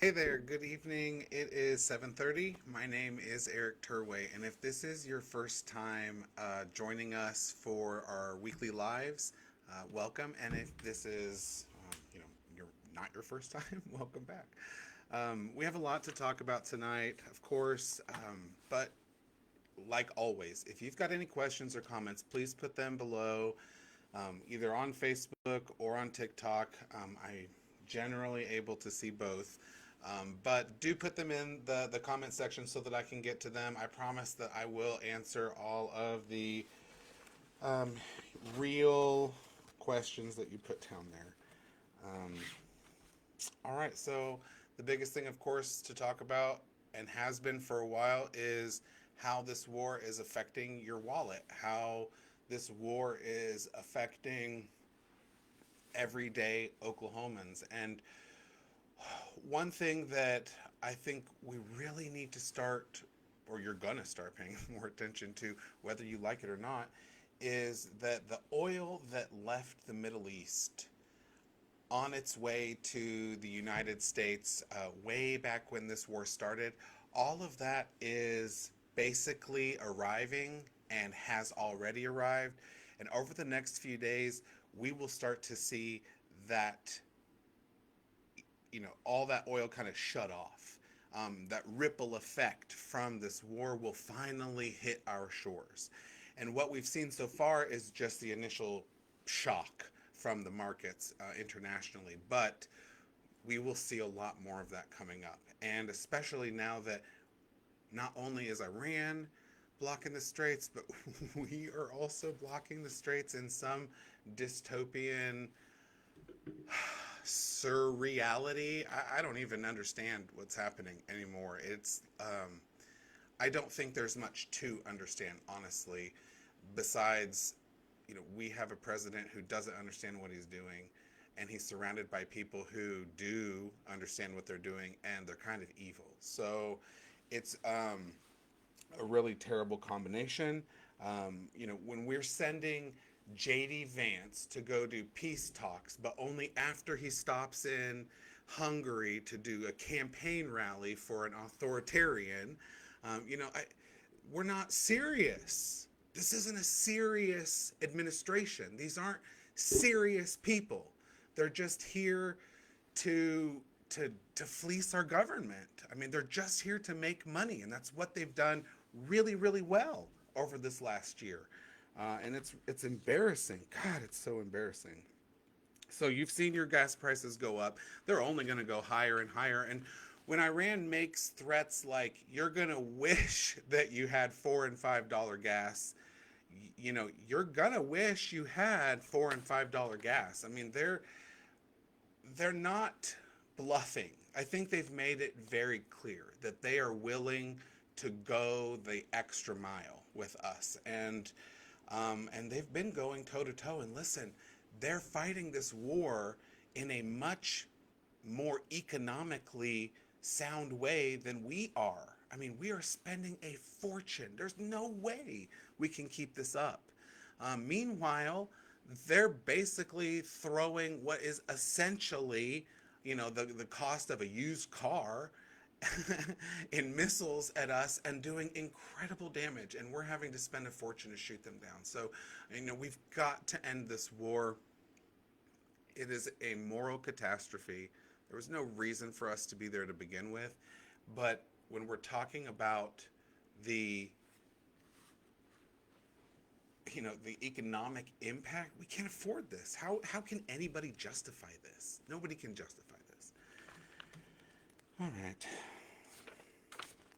Hey there, good evening. It is 7:30. My name is Erik Turway, and if this is your first time joining us for our weekly lives, welcome. And if this is, you're not your first time, welcome back. We have a lot to talk about tonight, of course, but like always, if you've got any questions or comments, please put them below, either on Facebook or on TikTok. I generally able to see both. But do put them in the comment section so that I can get to them. I promise that I will answer all of the um, real questions that you put down there. Um, all right, so the biggest thing, of course, to talk about and has been for a while is how this war is affecting your wallet, how this war is affecting everyday Oklahomans. And one thing that I think we really need to start, or you're going to start paying more attention to, whether you like it or not, is that the oil that left the Middle East on its way to the United States way back when this war started, all of that is basically arriving and has already arrived. And over the next few days, we will start to see that, all that oil kind of shut off. That ripple effect from this war will finally hit our shores. And what we've seen so far is just the initial shock from the markets internationally. But we will see a lot more of that coming up. And especially now that not only is Iran blocking the straits, but we are also blocking the straits in some dystopian surreality. I don't even understand what's happening anymore. I don't think there's much to understand, honestly, besides, we have a president who doesn't understand what he's doing, and he's surrounded by people who do understand what they're doing, and they're kind of evil. So it's a really terrible combination. When we're sending JD Vance to go do peace talks, but only after he stops in Hungary to do a campaign rally for an authoritarian, we're not serious. This isn't a serious administration. These aren't serious people. They're just here to to fleece our government. I mean, they're just here to make money, and that's what they've done really, really well over this last year. And it's embarrassing. God, it's so embarrassing. So you've seen your gas prices go up. They're only going to go higher and higher. And when Iran makes threats like you're going to wish that you had $4 and $5 gas, you're going to wish you had $4 and $5 gas. I mean, they're not bluffing. I think they've made it very clear that they are willing to go the extra mile with us, and they've been going toe to toe. And listen, they're fighting this war in a much more economically sound way than we are. I mean, we are spending a fortune. There's no way we can keep this up. Meanwhile, they're basically throwing what is essentially, the cost of a used car in missiles at us and doing incredible damage. And we're having to spend a fortune to shoot them down. So, we've got to end this war. It is a moral catastrophe. There was no reason for us to be there to begin with. But when we're talking about the the economic impact, we can't afford this. How can anybody justify this? Nobody can justify this. All right.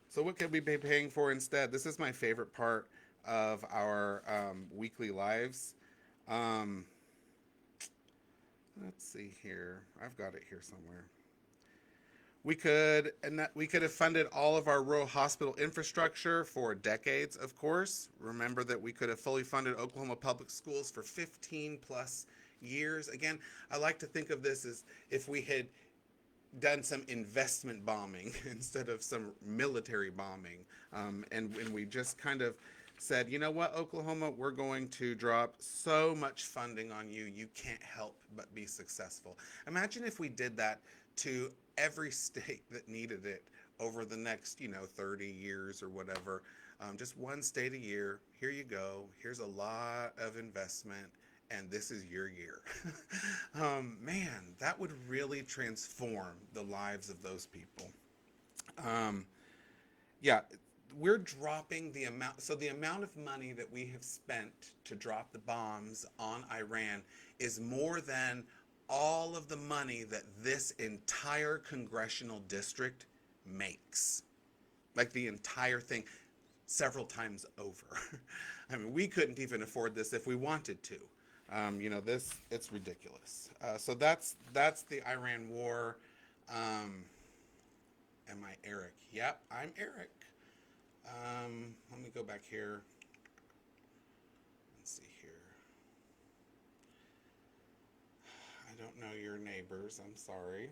So what could we be paying for instead? This is my favorite part of our weekly lives. Um, let's see here. I've got it here somewhere. We could have funded all of our rural hospital infrastructure for decades, of course. Remember that we could have fully funded Oklahoma public schools for 15 plus years. Again, I like to think of this as if we had done some investment bombing instead of some military bombing. And we just kind of said, you know what, Oklahoma, we're going to drop so much funding on you, you can't help but be successful. Imagine if we did that to every state that needed it over the next, 30 years or whatever. Just one state a year. Here you go. Here's a lot of investment, and this is your year. Man, that would really transform the lives of those people. Um, yeah, we're dropping the amount. So the amount of money that we have spent to drop the bombs on Iran is more than all of the money that this entire congressional district makes. Like the entire thing, several times over. I mean, we couldn't even afford this if we wanted to. It's ridiculous. So that's the Iran war. Am I Erik? Yep, I'm Erik. Let me go back here. Let's see here. I don't know your neighbors. I'm sorry.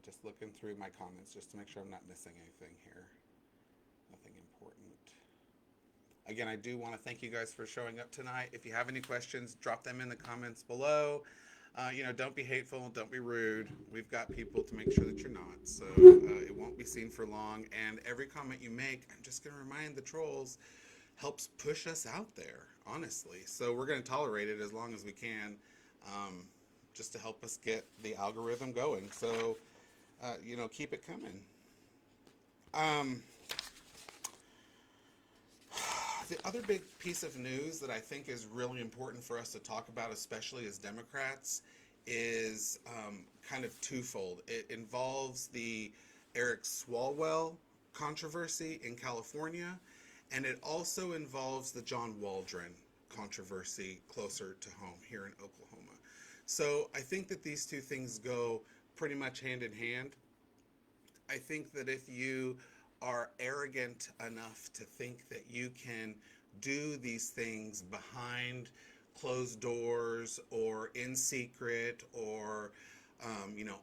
Just looking through my comments just to make sure I'm not missing anything here. Nothing important. Again, I do want to thank you guys for showing up tonight. If you have any questions, drop them in the comments below. Don't be hateful, don't be rude. We've got people to make sure that you're not. So it won't be seen for long. And every comment you make, I'm just going to remind the trolls, helps push us out there, honestly. So we're going to tolerate it as long as we can, just to help us get the algorithm going. So, keep it coming. The other big piece of news that I think is really important for us to talk about, especially as Democrats, is kind of twofold. It involves the Eric Swalwell controversy in California, and it also involves the John Waldron controversy closer to home here in Oklahoma. So I think that these two things go pretty much hand in hand. I think that if you are arrogant enough to think that you can do these things behind closed doors or in secret or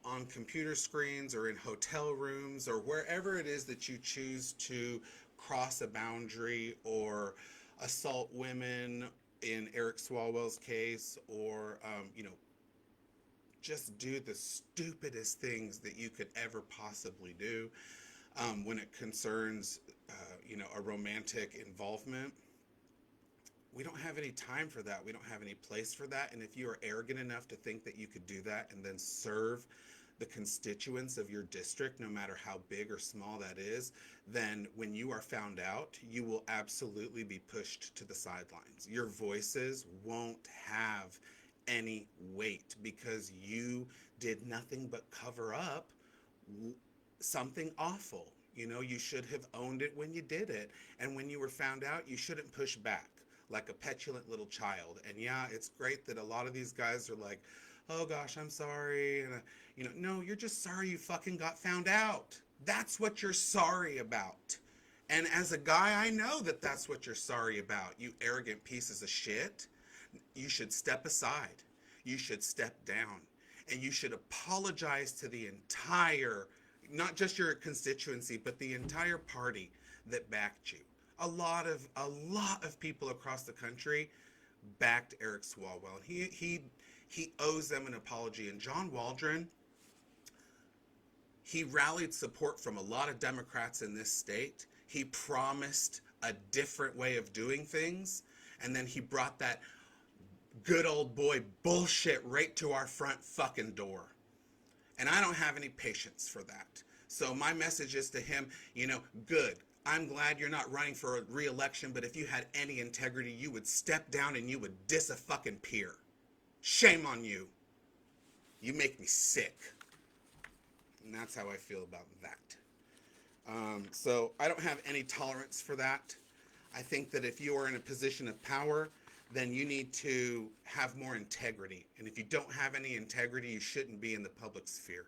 on computer screens or in hotel rooms or wherever it is that you choose to cross a boundary or assault women in Eric Swalwell's case, or just do the stupidest things that you could ever possibly do when it concerns a romantic involvement. We don't have any time for that. We don't have any place for that. And if you are arrogant enough to think that you could do that and then serve the constituents of your district, no matter how big or small that is, then when you are found out, you will absolutely be pushed to the sidelines. Your voices won't have any weight because you did nothing but cover up something awful. You should have owned it when you did it. And when you were found out, you shouldn't push back like a petulant little child. And yeah, it's great that a lot of these guys are like, oh gosh, I'm sorry. And no, you're just sorry you fucking got found out. That's what you're sorry about. And as a guy, I know that that's what you're sorry about, you arrogant pieces of shit. You should step aside. You should step down. And you should apologize to the entire, not just your constituency, but the entire party that backed you. A lot of people across the country backed Eric Swalwell. He owes them an apology. And John Waldron, he rallied support from a lot of Democrats in this state. He promised a different way of doing things, and then he brought that good old boy bullshit right to our front fucking door. And I don't have any patience for that. So my message is to him, good. I'm glad you're not running for a re-election, but if you had any integrity, you would step down and you would diss a fucking peer. Shame on you. You make me sick. And that's how I feel about that. So I don't have any tolerance for that. I think that if you are in a position of power, then you need to have more integrity. And if you don't have any integrity, you shouldn't be in the public sphere.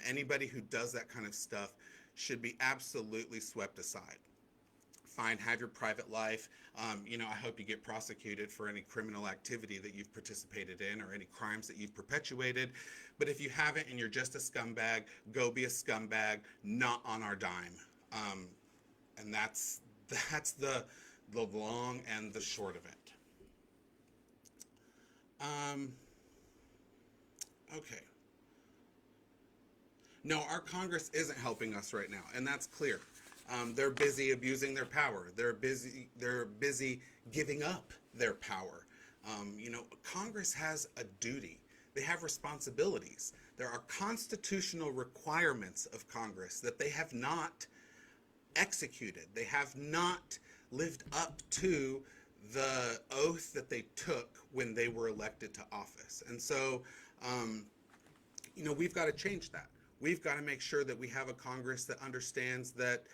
Anybody who does that kind of stuff should be absolutely swept aside. Fine, have your private life. I hope you get prosecuted for any criminal activity that you've participated in or any crimes that you've perpetuated. But if you haven't and you're just a scumbag, go be a scumbag, not on our dime. And that's the long and the short of it. Um, okay. No, our Congress isn't helping us right now, and that's clear. They're busy abusing their power. They're busy. They're busy giving up their power. Congress has a duty. They have responsibilities. There are constitutional requirements of Congress that they have not executed. They have not lived up to the oath that they took when they were elected to office. And so, um, we've got to change that. We've got to make sure that we have a Congress that understands that,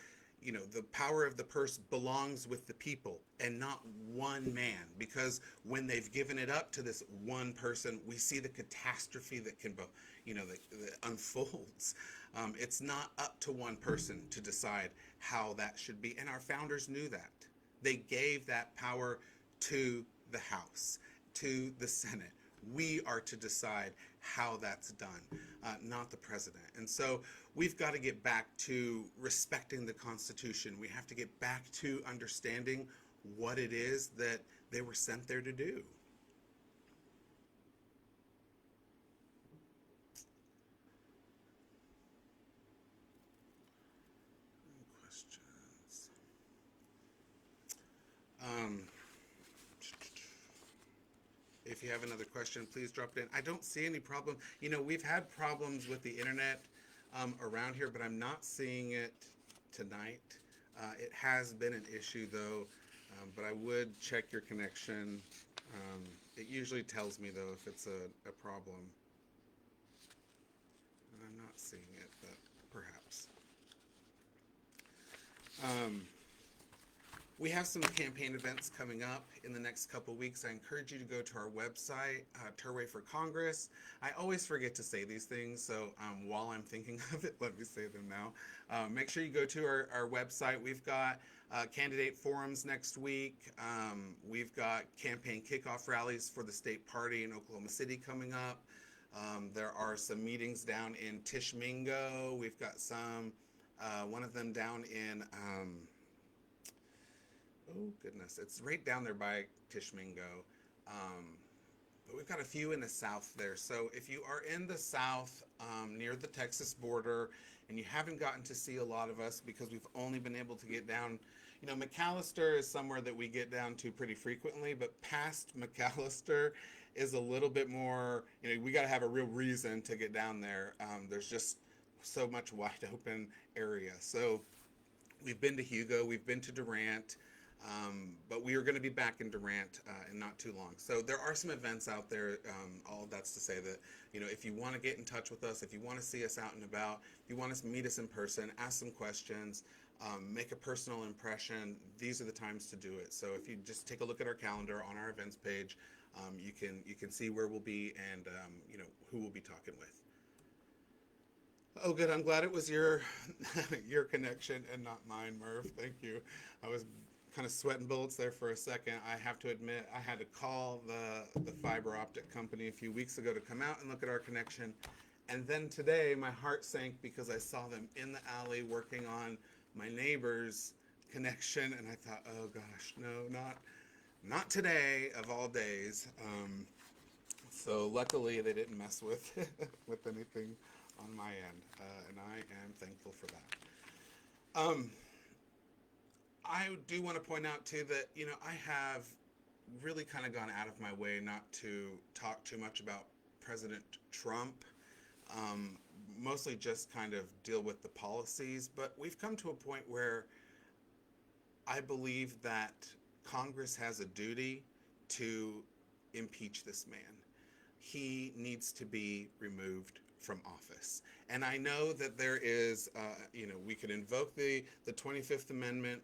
the power of the purse belongs with the people and not one man. Because when they've given it up to this one person, we see the catastrophe that that unfolds. It's not up to one person to decide how that should be. And our founders knew that. They gave that power to the House, to the Senate. We are to decide how that's done, not the president. And so we've got to get back to respecting the Constitution. We have to get back to understanding what it is that they were sent there to do. Any questions? Um, if you have another question, please drop it in. I don't see any problem. We've had problems with the internet around here, but I'm not seeing it tonight. It has been an issue though, but I would check your connection. It usually tells me though if it's a problem. I'm not seeing it, but perhaps. Um, We have some campaign events coming up in the next couple weeks. I encourage you to go to our website, Turway for Congress. I always forget to say these things, so while I'm thinking of it, let me say them now. Make sure you go to our website. We've got candidate forums next week. We've got campaign kickoff rallies for the state party in Oklahoma City coming up. There are some meetings down in Tishmingo. We've got one of them down in... oh goodness, it's right down there by Tishmingo. But we've got a few in the south there. So if you are in the south near the Texas border and you haven't gotten to see a lot of us because we've only been able to get down, McAllister is somewhere that we get down to pretty frequently, but past McAllister is a little bit more, we got to have a real reason to get down there. There's just so much wide open area. So we've been to Hugo, we've been to Durant. But we are going to be back in Durant in not too long. So there are some events out there. All that's to say that, if you want to get in touch with us, if you want to see us out and about, if you want to meet us in person, ask some questions, make a personal impression, these are the times to do it. So if you just take a look at our calendar on our events page, you can see where we'll be and, who we'll be talking with. Oh, good. I'm glad it was your your connection and not mine, Murph. Thank you. I was kind of sweating bullets there for a second. I have to admit, I had to call the fiber optic company a few weeks ago to come out and look at our connection. And then today, my heart sank because I saw them in the alley working on my neighbor's connection, and I thought, oh gosh, no, not today of all days. So luckily, they didn't mess with with anything on my end, and I am thankful for that. I do want to point out too that I have really kind of gone out of my way not to talk too much about President Trump, um, mostly just kind of deal with the policies. But we've come to a point where I believe that Congress has a duty to impeach this man. He needs to be removed from office. And I know that there is, we could invoke the 25th Amendment.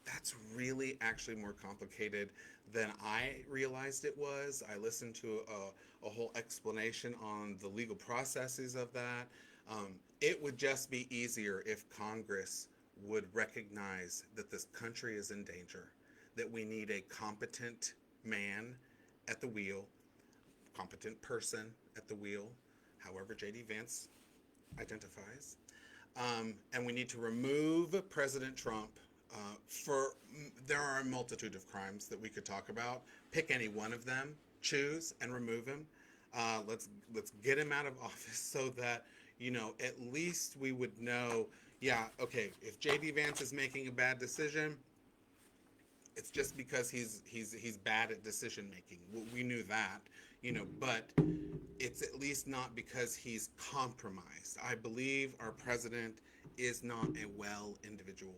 That's really actually more complicated than I realized it was. I listened to a whole explanation on the legal processes of that. It would just be easier if Congress would recognize that this country is in danger, that we need a competent man at the wheel, competent person at the wheel, however J.D. Vance identifies. And we need to remove President Trump. There are a multitude of crimes that we could talk about. Pick any one of them. choose and remove him. Let's get him out of office so that, at least we would know. Yeah, okay. If JD Vance is making a bad decision, it's just because he's bad at decision making. We knew that, but it's at least not because he's compromised. I believe our president is not a well individual.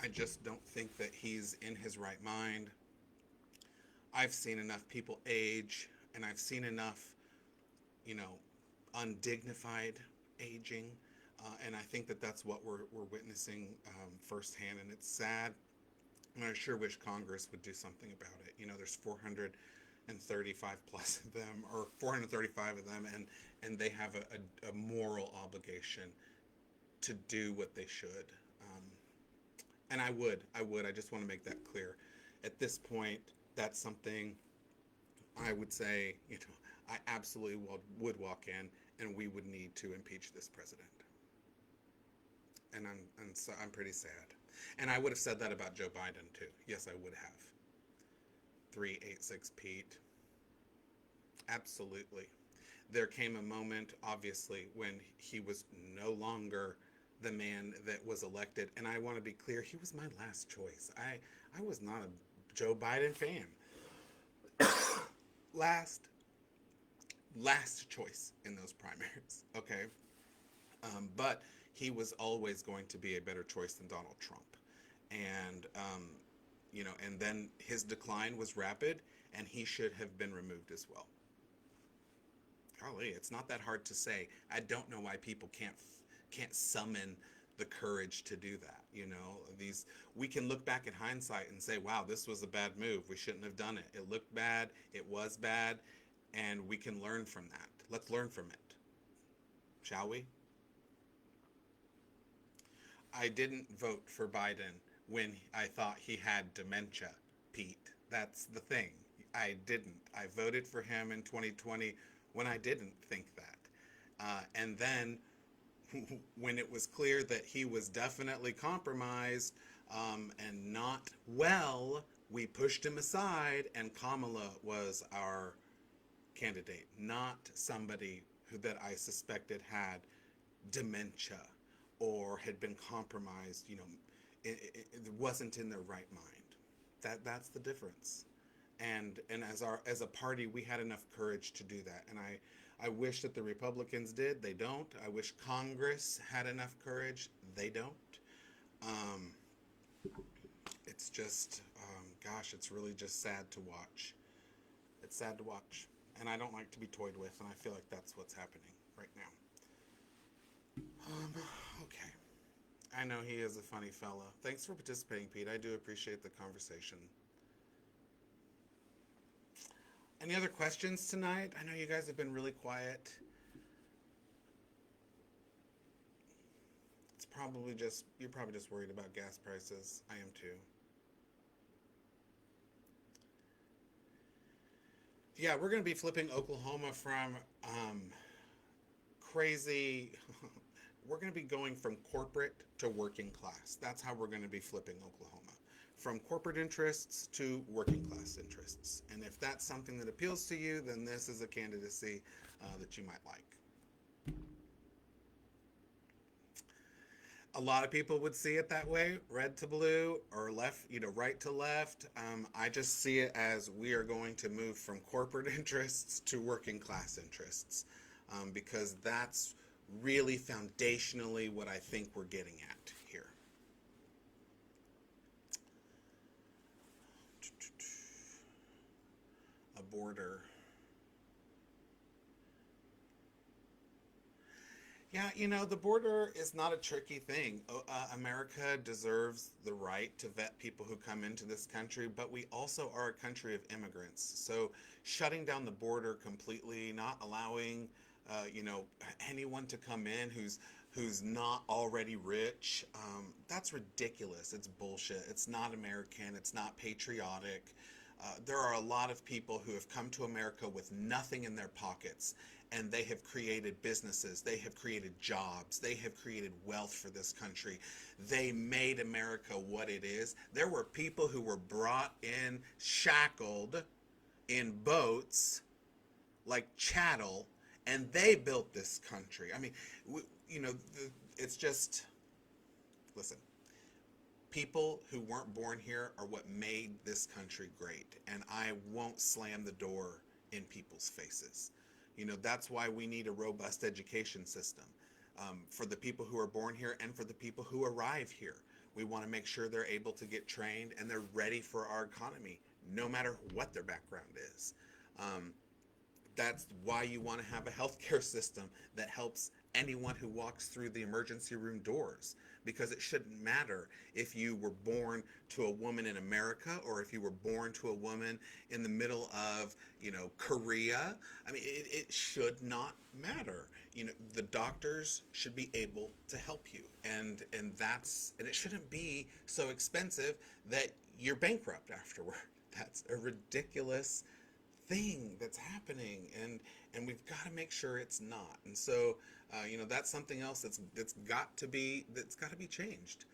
I just don't think that he's in his right mind. I've seen enough people age, and I've seen enough, you know, undignified aging, and I think that that's what we're witnessing firsthand, and it's sad. And I sure wish Congress would do something about it. There's 435 plus of them, or 435 of them, and they have a moral obligation to do what they should. And I just want to make that clear. At this point, that's something I would say, I absolutely would walk in, and we would need to impeach this president. And I'm pretty sad. And I would have said that about Joe Biden too. Yes, I would have. 386 Pete. Absolutely. There came a moment, obviously, when he was no longer the man that was elected. And I want to be clear, he was my last choice. I was not a Joe Biden fan. last choice in those primaries, okay? But he was always going to be a better choice than Donald Trump. And, and then his decline was rapid, and he should have been removed as well. Golly, it's not that hard to say. I don't know why people can't summon the courage to do that. We can look back at hindsight and say, wow, this was a bad move. We shouldn't have done it. It looked bad. It was bad. And we can learn from that. Let's learn from it. Shall we? I didn't vote for Biden when I thought he had dementia, Pete. That's the thing. I didn't. I voted for him in 2020 when I didn't think that. And then when it was clear that he was definitely compromised and not well, we pushed him aside, and Kamala was our candidate, not somebody that I suspected had dementia or had been compromised, it wasn't in their right mind. That's the difference. And as a party, we had enough courage to do that. And I wish that the Republicans did. They don't. I wish Congress had enough courage. They don't. It's just, gosh, it's really just sad to watch. It's sad to watch. And I don't like to be toyed with, and I feel like that's what's happening right now. Okay. I know he is a funny fella. Thanks for participating, Pete. I do appreciate the conversation. Any other questions tonight? I know you guys have been really quiet. You're probably just worried about gas prices. I am too. Yeah, we're going to be flipping Oklahoma from crazy. We're going to be going from corporate to working class. That's how we're going to be flipping Oklahoma. From corporate interests to working class interests. And if that's something that appeals to you, then this is a candidacy that you might like. A lot of people would see it that way, red to blue or left, right to left. I just see it as we are going to move from corporate interests to working class interests, because that's really foundationally what I think we're getting at here. A border. Yeah, the border is not a tricky thing. America deserves the right to vet people who come into this country, but we also are a country of immigrants. So shutting down the border completely, not allowing, anyone to come in who's not already rich, that's ridiculous. It's bullshit. It's not American. It's not patriotic. There are a lot of people who have come to America with nothing in their pockets, and they have created businesses, they have created jobs, they have created wealth for this country. They made America what it is. There were people who were brought in shackled in boats like chattel, and they built this country. I mean, you know, it's just, listen, people who weren't born here are what made this country great, and I won't slam the door in people's faces. You know, that's why we need a robust education system, for the people who are born here and for the people who arrive here. We want to make sure they're able to get trained and they're ready for our economy, no matter what their background is. Um, that's why you want to have a healthcare system that helps anyone who walks through the emergency room doors, because it shouldn't matter if you were born to a woman in America or if you were born to a woman in the middle of, you know, Korea. I mean, it should not matter. You know, the doctors should be able to help you, and it shouldn't be so expensive that you're bankrupt afterward. That's a ridiculous thing that's happening, and we've got to make sure it's not. And so, you know, that's something else that's got to be changed.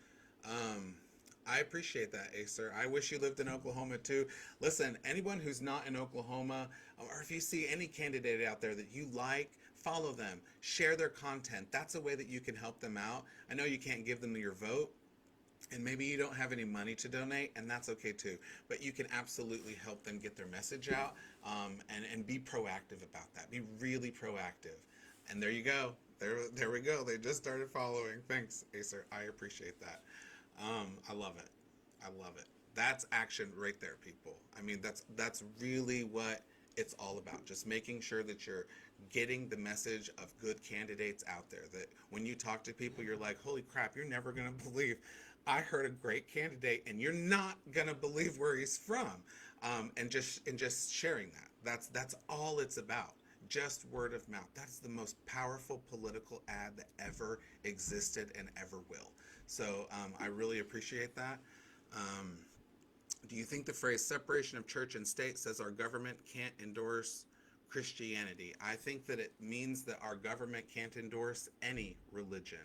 I appreciate that, Acer. I wish you lived in Oklahoma too. Listen, anyone who's not in Oklahoma, or if you see any candidate out there that you like, follow them, share their content. That's a way that you can help them out. I know you can't give them your vote, and maybe you don't have any money to donate, and that's okay too. But you can absolutely help them get their message out, and be proactive about that. Be really proactive. And there you go. There we go. They just started following. Thanks, Acer. I appreciate that. I love it. I love it. That's action right there, people. I mean, that's really what it's all about. Just making sure that you're getting the message of good candidates out there. That when you talk to people, you're like, holy crap, you're never going to believe I heard a great candidate, and you're not going to believe where he's from. And just sharing that. That's all it's about. Just word of mouth. That's the most powerful political ad that ever existed and ever will. So I really appreciate that. Do you think the phrase separation of church and state says our government can't endorse Christianity? I think that it means that our government can't endorse any religion.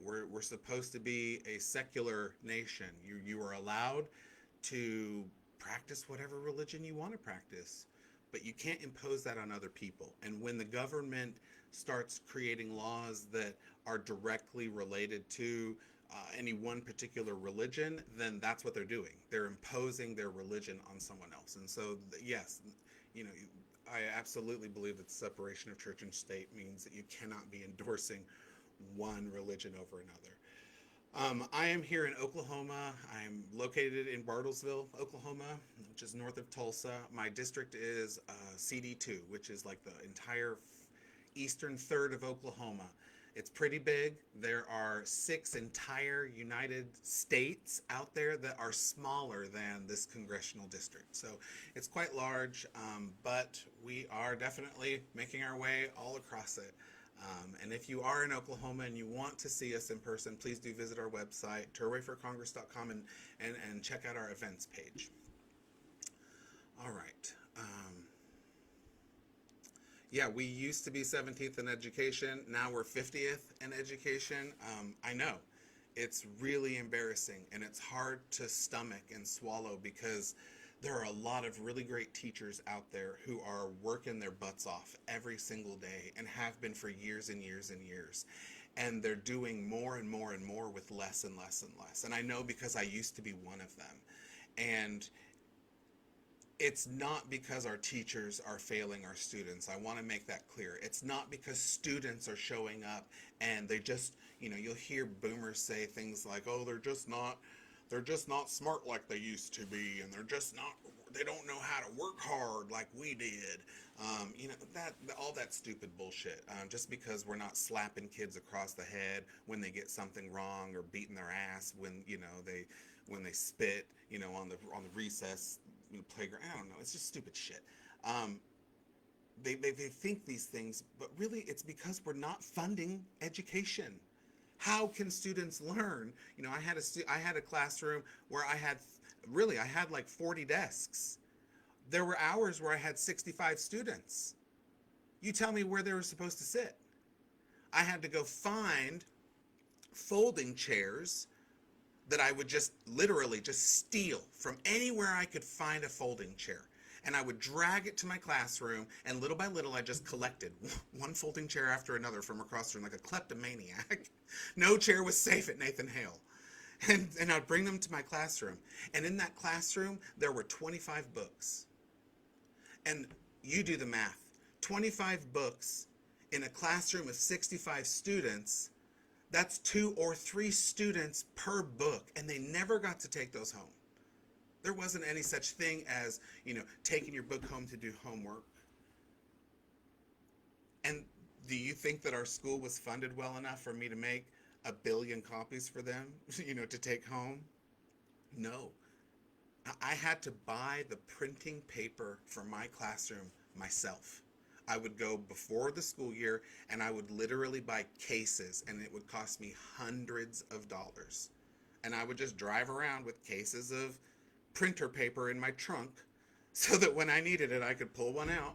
We're supposed to be a secular nation. You are allowed to practice whatever religion you want to practice, but you can't impose that on other people. And when the government starts creating laws that are directly related to any one particular religion, then that's what they're doing. They're imposing their religion on someone else. And so, yes, you know, I absolutely believe that the separation of church and state means that you cannot be endorsing one religion over another. I am here in Oklahoma. I'm located in Bartlesville, Oklahoma, which is north of Tulsa. My district is CD2, which is like the entire eastern third of Oklahoma. It's pretty big. There are 6 entire United States out there that are smaller than this congressional district. So it's quite large, but we are definitely making our way all across it. And if you are in Oklahoma and you want to see us in person, please do visit our website, terwayforcongress.com, and check out our events page. All right. Yeah, we used to be 17th in education. Now we're 50th in education. I know. It's really embarrassing, and it's hard to stomach and swallow, because there are a lot of really great teachers out there who are working their butts off every single day and have been for years and years and years. And they're doing more and more and more with less and less and less. And I know, because I used to be one of them. And it's not because our teachers are failing our students. I want to make that clear. It's not because students are showing up and they just, you know, you'll hear boomers say things like, oh, they're just not smart like they used to be, and they don't know how to work hard like we did. You know, all that stupid bullshit. Just because we're not slapping kids across the head when they get something wrong, or beating their ass when, you know, when they spit, you know, on the recess playground. I don't know. It's just stupid shit. They think these things, but really it's because we're not funding education. How can students learn? You know, I had a classroom where I had like 40 desks. There were hours where I had 65 students. You tell me where they were supposed to sit. I had to go find folding chairs that I would just literally just steal from anywhere I could find a folding chair. And I would drag it to my classroom, and little by little I just collected one folding chair after another from across the room like a kleptomaniac. No chair was safe at Nathan Hale. And I'd bring them to my classroom. And in that classroom, there were 25 books. And you do the math. 25 books in a classroom of 65 students, that's 2 or 3 students per book. And they never got to take those home. There wasn't any such thing as, taking your book home to do homework. And do you think that our school was funded well enough for me to make 1 billion copies for them, to take home? No. I had to buy the printing paper for my classroom myself. I would go before the school year and I would literally buy cases, and it would cost me hundreds of dollars. And I would just drive around with cases of printer paper in my trunk so that when I needed it, I could pull one out.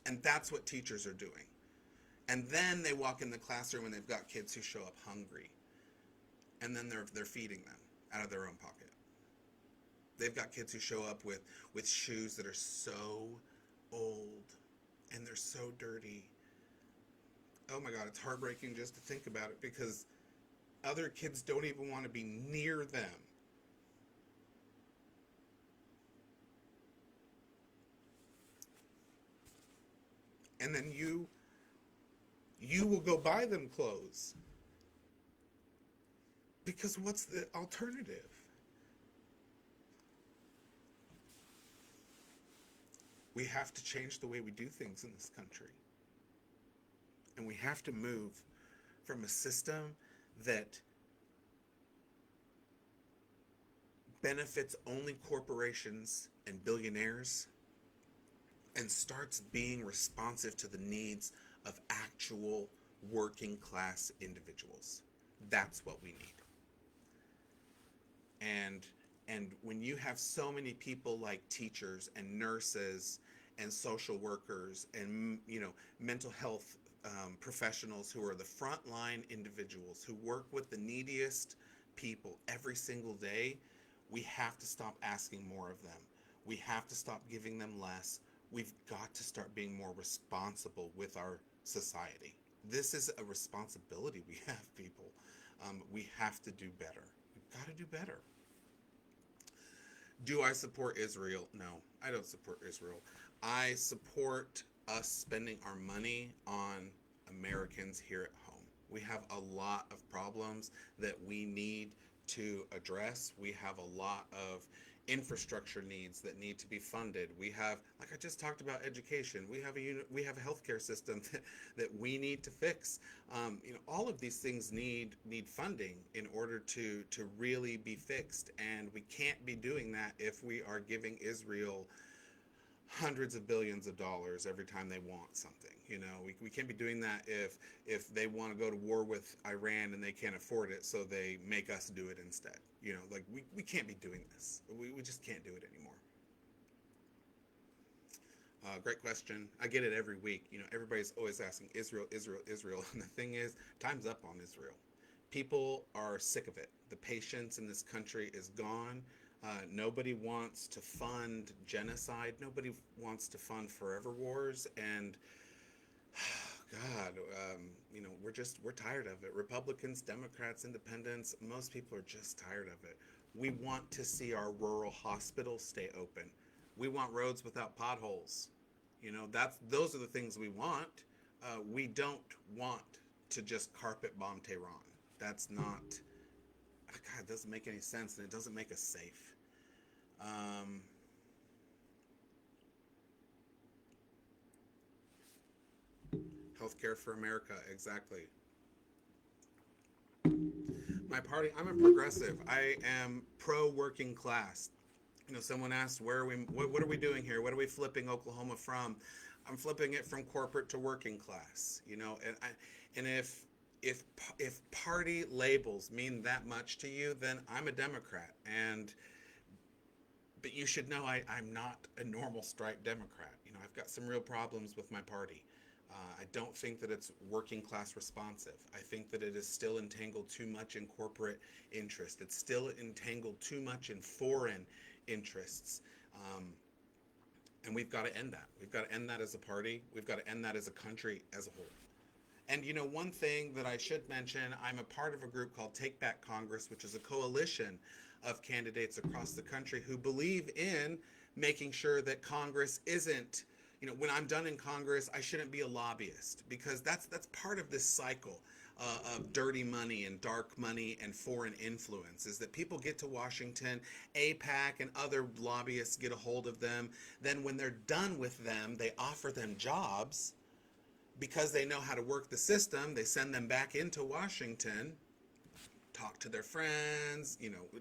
And that's what teachers are doing. And then they walk in the classroom and they've got kids who show up hungry. And then they're feeding them out of their own pocket. They've got kids who show up with shoes that are so old and they're so dirty. Oh my God, it's heartbreaking just to think about it, because other kids don't even want to be near them. And then you will go buy them clothes. Because what's the alternative? We have to change the way we do things in this country. And we have to move from a system that benefits only corporations and billionaires and starts being responsive to the needs of actual working class individuals. That's what we need. And when you have so many people like teachers and nurses and social workers and mental health professionals who are the frontline individuals who work with the neediest people every single day, we have to stop asking more of them. We have to stop giving them less. We've got to start being more responsible with our society. This is a responsibility we have, people. We have to do better. We've got to do better. Do I support Israel? No, I don't support Israel. I support us spending our money on Americans here at home. We have a lot of problems that we need to address. We have a lot of infrastructure needs that need to be funded. We have, like I just talked about, education. We have a healthcare system that we need to fix. All of these things need funding in order to really be fixed, and we can't be doing that if we are giving Israel hundreds of billions of dollars every time they want something. We can't be doing that if they want to go to war with Iran and they can't afford it, so they make us do it instead. We can't be doing this. We just can't do it anymore. Great question. I get it every week. Everybody's always asking Israel, Israel, Israel. And the thing is, time's up on Israel. People are sick of it. The patience in this country is gone. Nobody wants to fund genocide. Nobody wants to fund forever wars. And God, we're tired of it. Republicans, Democrats, Independents, most people are just tired of it. We want to see our rural hospitals stay open. We want roads without potholes. Those are the things we want. We don't want to just carpet bomb Tehran. That's not, God, it doesn't make any sense, and it doesn't make us safe. Healthcare for America, exactly. My party, I'm a progressive. I am pro-working class. Someone asked, what are we doing here? What are we flipping Oklahoma from? I'm flipping it from corporate to working class. And if party labels mean that much to you, then I'm a Democrat. And but you should know I'm not a normal stripe Democrat. I've got some real problems with my party. I don't think that it's working class responsive. I think that it is still entangled too much in corporate interest. It's still entangled too much in foreign interests. Um, and we've got to end that. We've got to end that as a party. We've got to end that as a country as a whole. And one thing that I should mention, I'm a part of a group called Take Back Congress, which is a coalition of candidates across the country who believe in making sure that Congress isn't, when I'm done in Congress, I shouldn't be a lobbyist, because that's part of this cycle of dirty money and dark money and foreign influence, is that people get to Washington, APAC and other lobbyists get a hold of them. Then when they're done with them, they offer them jobs because they know how to work the system. They send them back into Washington, talk to their friends,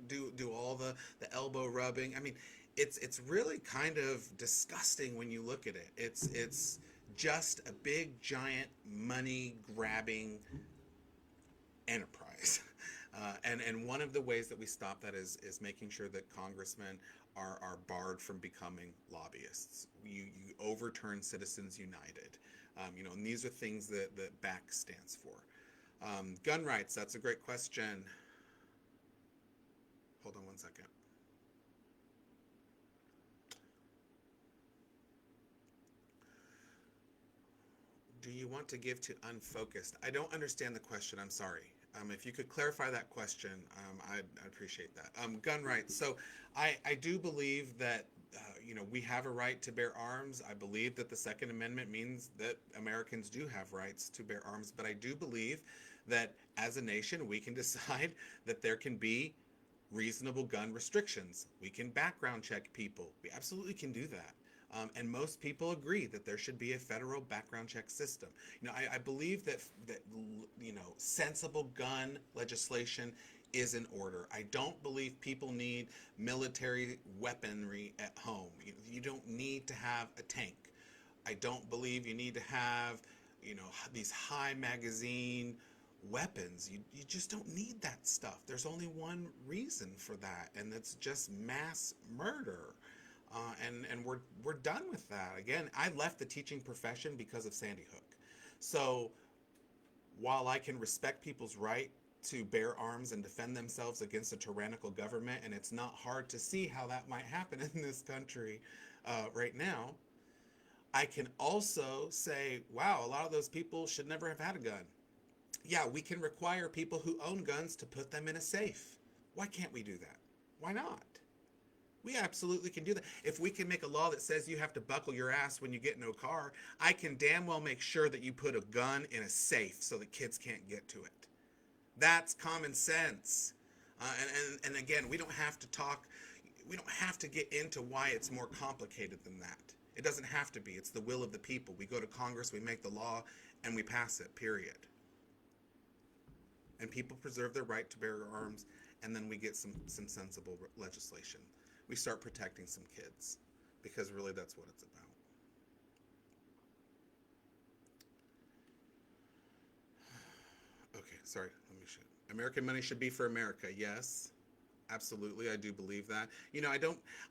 do all the elbow rubbing. I mean, it's really kind of disgusting when you look at it. It's just a big giant money grabbing enterprise. And one of the ways that we stop that is making sure that congressmen are barred from becoming lobbyists. You overturn Citizens United. And these are things that BAC stands for. Gun rights, that's a great question. Hold on one second. Do you want to give to unfocused? I don't understand the question. I'm sorry. If you could clarify that question, I'd appreciate that. Gun rights. So I do believe that we have a right to bear arms. I believe that the Second Amendment means that Americans do have rights to bear arms. But I do believe that as a nation, we can decide that there can be reasonable gun restrictions. We can background check people. We absolutely can do that. And most people agree that there should be a federal background check system. I believe that sensible gun legislation is in order. I don't believe people need military weaponry at home. You don't need to have a tank. I don't believe you need to have, these high magazine weapons. You just don't need that stuff. There's only one reason for that, and that's just mass murder. And we're done with that. Again, I left the teaching profession because of Sandy Hook. So while I can respect people's right to bear arms and defend themselves against a tyrannical government, and it's not hard to see how that might happen in this country right now, I can also say, wow, a lot of those people should never have had a gun. Yeah, we can require people who own guns to put them in a safe. Why can't we do that? Why not? We absolutely can do that. If we can make a law that says you have to buckle your ass when you get in a car, I can damn well make sure that you put a gun in a safe so that kids can't get to it. That's common sense. And again, we don't have to get into why it's more complicated than that. It doesn't have to be. It's the will of the people. We go to Congress, we make the law, and we pass it, period. And people preserve their right to bear arms, and then we get some sensible legislation. We start protecting some kids, because really that's what it's about. Okay, sorry, let me shoot. American money should be for America. Yes, absolutely, I do believe that.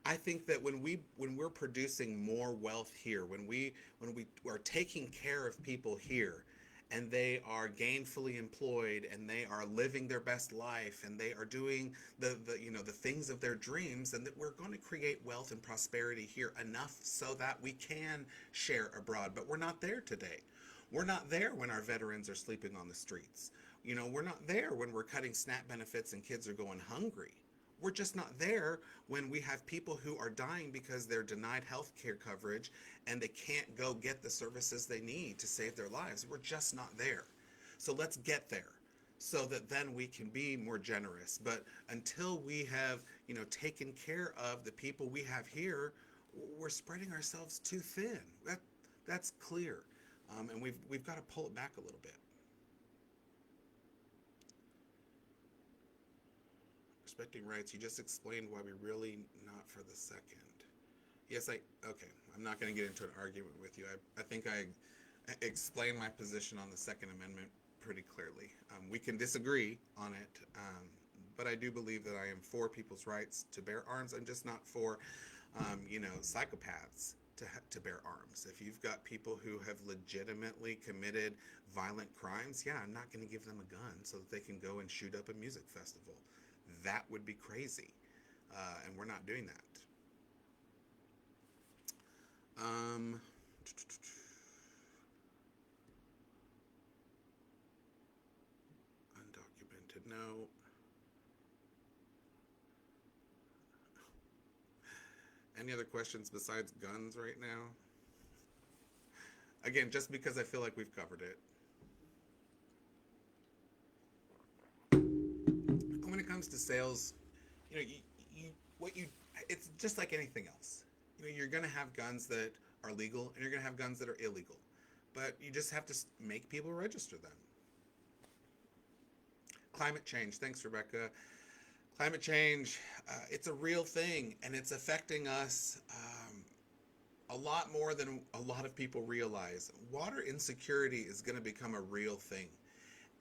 I think that when we're producing more wealth here, when we are taking care of people here, and they are gainfully employed, and they are living their best life, and they are doing the things of their dreams, and that we're going to create wealth and prosperity here enough so that we can share abroad. But we're not there today. We're not there when our veterans are sleeping on the streets. We're not there when we're cutting SNAP benefits and kids are going hungry. We're just not there when we have people who are dying because they're denied health care coverage and they can't go get the services they need to save their lives. We're just not there. So let's get there so that then we can be more generous. But until we have, taken care of the people we have here, we're spreading ourselves too thin. That's clear. And we've got to pull it back a little bit. Respecting rights, you just explained why we really not for the second. Yes, okay, I'm not going to get into an argument with you. I think I explained my position on the Second Amendment pretty clearly. We can disagree on it, but I do believe that I am for people's rights to bear arms. I'm just not for, psychopaths to bear arms. If you've got people who have legitimately committed violent crimes, yeah, I'm not going to give them a gun so that they can go and shoot up a music festival. That would be crazy, and we're not doing that. Um, Undocumented, no. Any other questions besides guns right now? Again, just because I feel like we've covered it. When it comes to sales, you know, you what you it's just like anything else. You're going to have guns that are legal and you're going to have guns that are illegal. But you just have to make people register them. Climate change. Thanks, Rebecca. Climate change, it's a real thing and it's affecting us a lot more than a lot of people realize. Water insecurity is going to become a real thing.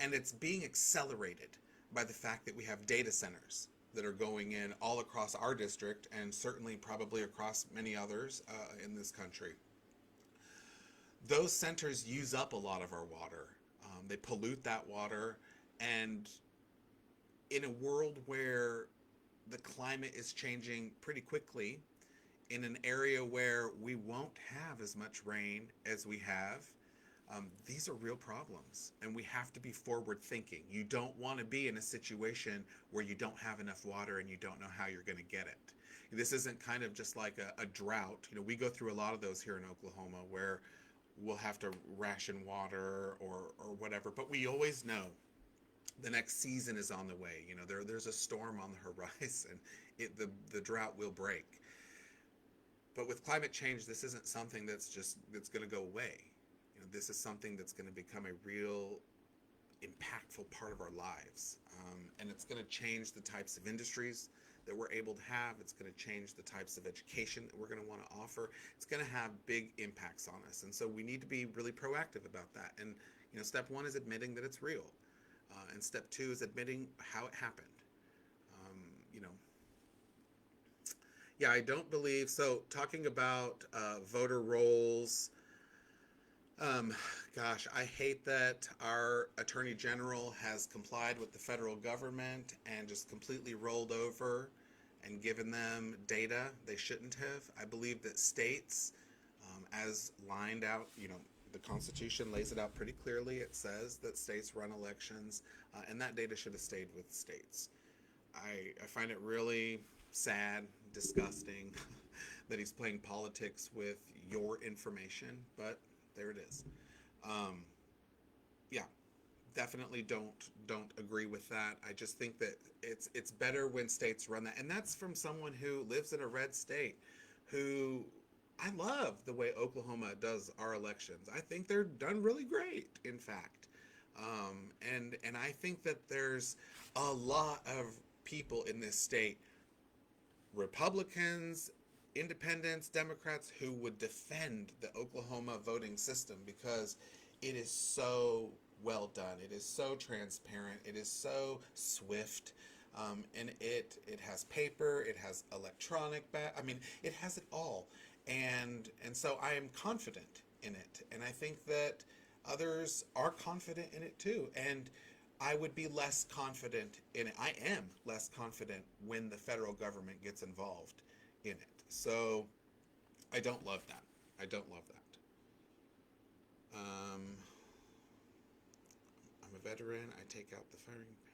And it's being accelerated by the fact that we have data centers that are going in all across our district and certainly probably across many others in this country. Those centers use up a lot of our water. They pollute that water. And in a world where the climate is changing pretty quickly, in an area where we won't have as much rain as we have, these are real problems, and we have to be forward thinking. You don't want to be in a situation where you don't have enough water and you don't know how you're going to get it. This isn't kind of just like a drought. We go through a lot of those here in Oklahoma where we'll have to ration water or whatever, but we always know the next season is on the way. There's a storm on the horizon. The drought will break. But with climate change, this isn't something that's going to go away. This is something that's going to become a real impactful part of our lives. And it's going to change the types of industries that we're able to have. It's going to change the types of education that we're going to want to offer. It's going to have big impacts on us. And so we need to be really proactive about that. And, step one is admitting that it's real. And step two is admitting how it happened. Yeah, I don't believe, so talking about voter rolls, gosh, I hate that our Attorney General has complied with the federal government and just completely rolled over and given them data they shouldn't have. I believe that states, as lined out, the Constitution lays it out pretty clearly. It says that states run elections, and that data should have stayed with states. I find it really sad, disgusting that he's playing politics with your information, but there it is. Yeah, definitely don't agree with that. I just think that it's better when states run that, and that's from someone who lives in a red state, who I love the way Oklahoma does our elections. I think they're done really great, in fact. And I think that there's a lot of people in this state, Republicans, independents, Democrats, who would defend the Oklahoma voting system because it is so well done. It is so transparent. It is so swift. And it has paper. It has electronic. It has it all. And so I am confident in it. And I think that others are confident in it too. And I would be less confident in it. I am less confident when the federal government gets involved in it. So I don't love that. I don't love that. I'm a veteran. I take out the firing pin.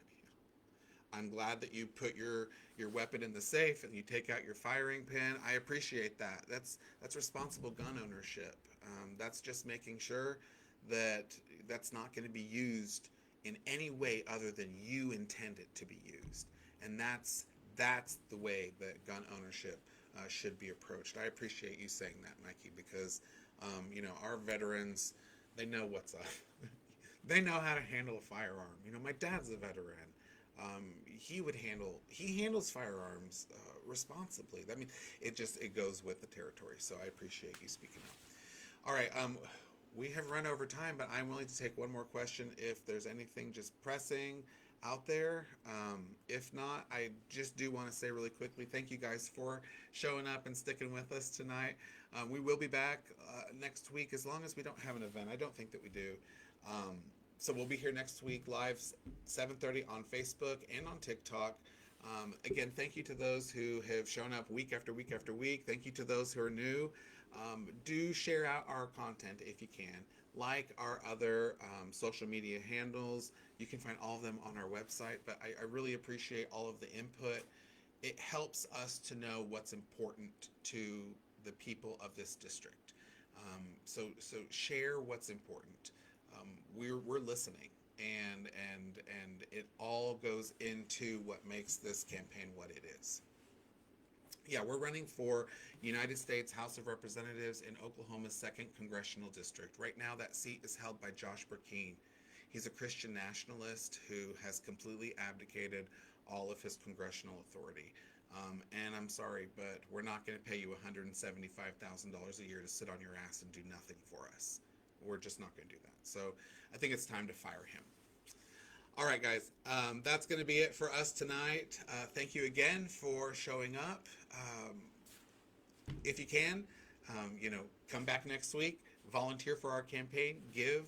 I'm glad that you put your weapon in the safe and you take out your firing pin. I appreciate that. That's responsible gun ownership. That's just making sure that that's not going to be used in any way other than you intend it to be used. And that's the way that gun ownership should be approached. I appreciate you saying that, Mikey, because our veterans, they know what's up. They know how to handle a firearm. My dad's a veteran. He handles firearms responsibly. It goes with the territory. So I appreciate you speaking up. All right. we have run over time, but I'm willing to take one more question if there's anything just pressing out there. If not, I just do want to say really quickly, thank you guys for showing up and sticking with us tonight. We will be back next week as long as we don't have an event. I don't think that we do. Um, so we'll be here next week live 7:30 on Facebook and on TikTok. Again, thank you to those who have shown up week after week after week. Thank you to those who are new. Do share out our content if you can. Like our other social media handles. You can find all of them on our website, but I really appreciate all of the input. It helps us to know what's important to the people of this district. So share what's important. We're listening, and it all goes into what makes this campaign what it is. Yeah, we're running for United States House of Representatives in Oklahoma's 2nd Congressional District. Right now, that seat is held by Josh Burkeen. He's a Christian nationalist who has completely abdicated all of his congressional authority. And I'm sorry, but we're not going to pay you $175,000 a year to sit on your ass and do nothing for us. We're just not going to do that. So I think it's time to fire him. All right, guys, that's going to be it for us tonight. Thank you again for showing up. If you can, come back next week, volunteer for our campaign, give.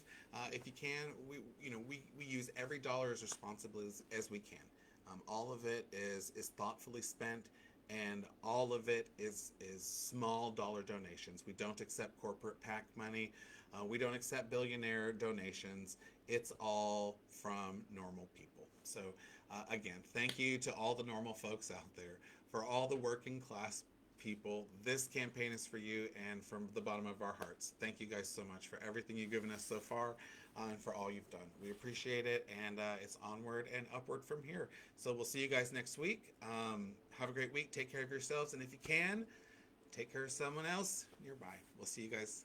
If you can, we use every dollar as responsibly as we can. All of it is thoughtfully spent, and all of it is small dollar donations. We don't accept corporate PAC money. We don't accept billionaire donations. It's all from normal people. So again, thank you to all the normal folks out there. For all the working class people, this campaign is for you, and from the bottom of our hearts, thank you guys so much for everything you've given us so far, and for all you've done. We appreciate it, and it's onward and upward from here. So we'll see you guys next week. Have a great week. Take care of yourselves, and if you can, take care of someone else nearby. We'll see you guys